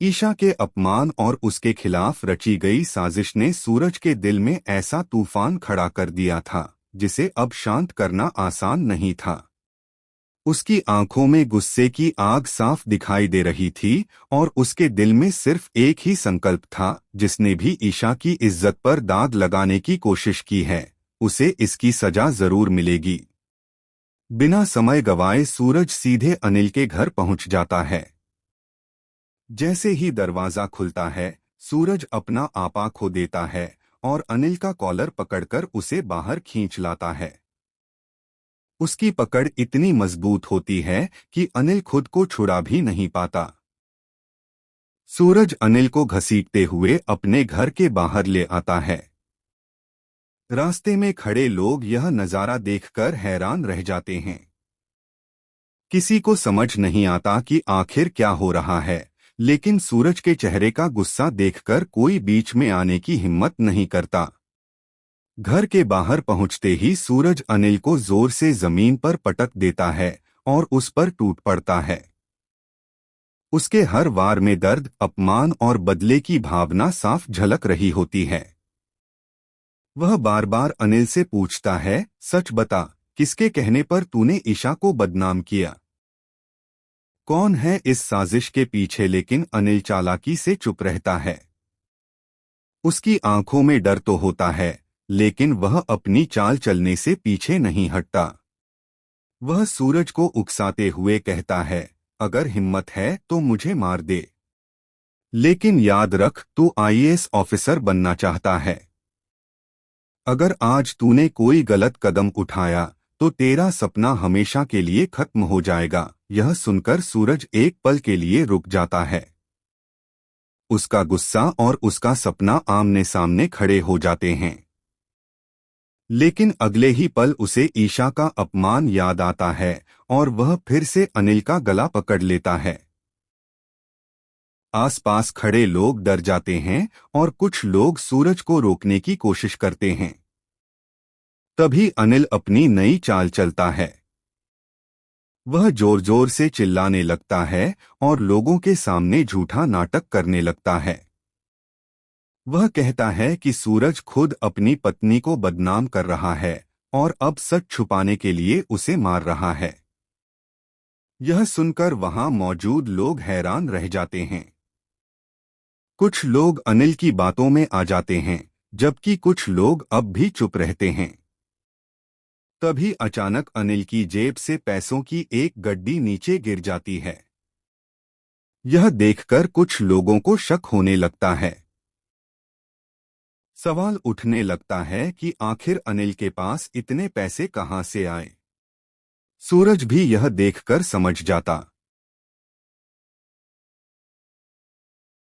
ईशा के अपमान और उसके खिलाफ रची गई साजिश ने सूरज के दिल में ऐसा तूफान खड़ा कर दिया था जिसे अब शांत करना आसान नहीं था। उसकी आंखों में गुस्से की आग साफ दिखाई दे रही थी और उसके दिल में सिर्फ एक ही संकल्प था, जिसने भी ईशा की इज्जत पर दाग लगाने की कोशिश की है उसे इसकी सजा जरूर मिलेगी। बिना समय गवाए सूरज सीधे अनिल के घर पहुंच जाता है। जैसे ही दरवाजा खुलता है, सूरज अपना आपा खो देता है और अनिल का कॉलर पकड़कर उसे बाहर खींच लाता है। उसकी पकड़ इतनी मजबूत होती है कि अनिल खुद को छुड़ा भी नहीं पाता। सूरज अनिल को घसीटते हुए अपने घर के बाहर ले आता है। रास्ते में खड़े लोग यह नजारा देखकर हैरान रह जाते हैं। किसी को समझ नहीं आता कि आखिर क्या हो रहा है, लेकिन सूरज के चेहरे का गुस्सा देखकर कोई बीच में आने की हिम्मत नहीं करता। घर के बाहर पहुंचते ही सूरज अनिल को जोर से जमीन पर पटक देता है और उस पर टूट पड़ता है। उसके हर वार में दर्द, अपमान और बदले की भावना साफ झलक रही होती है। वह बार बार अनिल से पूछता है, सच बता, किसके कहने पर तूने ईशा को बदनाम किया? कौन है इस साजिश के पीछे? लेकिन अनिल चालाकी से चुप रहता है। उसकी आंखों में डर तो होता है, लेकिन वह अपनी चाल चलने से पीछे नहीं हटता। वह सूरज को उकसाते हुए कहता है, अगर हिम्मत है तो मुझे मार दे, लेकिन याद रख, तू आईएएस ऑफिसर बनना चाहता है। अगर आज तूने कोई गलत कदम उठाया तो तेरा सपना हमेशा के लिए खत्म हो जाएगा। यह सुनकर सूरज एक पल के लिए रुक जाता है। उसका गुस्सा और उसका सपना आमने सामने खड़े हो जाते हैं। लेकिन अगले ही पल उसे ईशा का अपमान याद आता है और वह फिर से अनिल का गला पकड़ लेता है। आसपास खड़े लोग डर जाते हैं और कुछ लोग सूरज को रोकने की कोशिश करते हैं। तभी अनिल अपनी नई चाल चलता है। वह जोर जोर से चिल्लाने लगता है और लोगों के सामने झूठा नाटक करने लगता है। वह कहता है कि सूरज खुद अपनी पत्नी को बदनाम कर रहा है और अब सच छुपाने के लिए उसे मार रहा है। यह सुनकर वहां मौजूद लोग हैरान रह जाते हैं। कुछ लोग अनिल की बातों में आ जाते हैं, जबकि कुछ लोग अब भी चुप रहते हैं। तभी अचानक अनिल की जेब से पैसों की एक गड्डी नीचे गिर जाती है। यह देखकर कुछ लोगों को शक होने लगता है। सवाल उठने लगता है कि आखिर अनिल के पास इतने पैसे कहां से आए। सूरज भी यह देखकर समझ जाता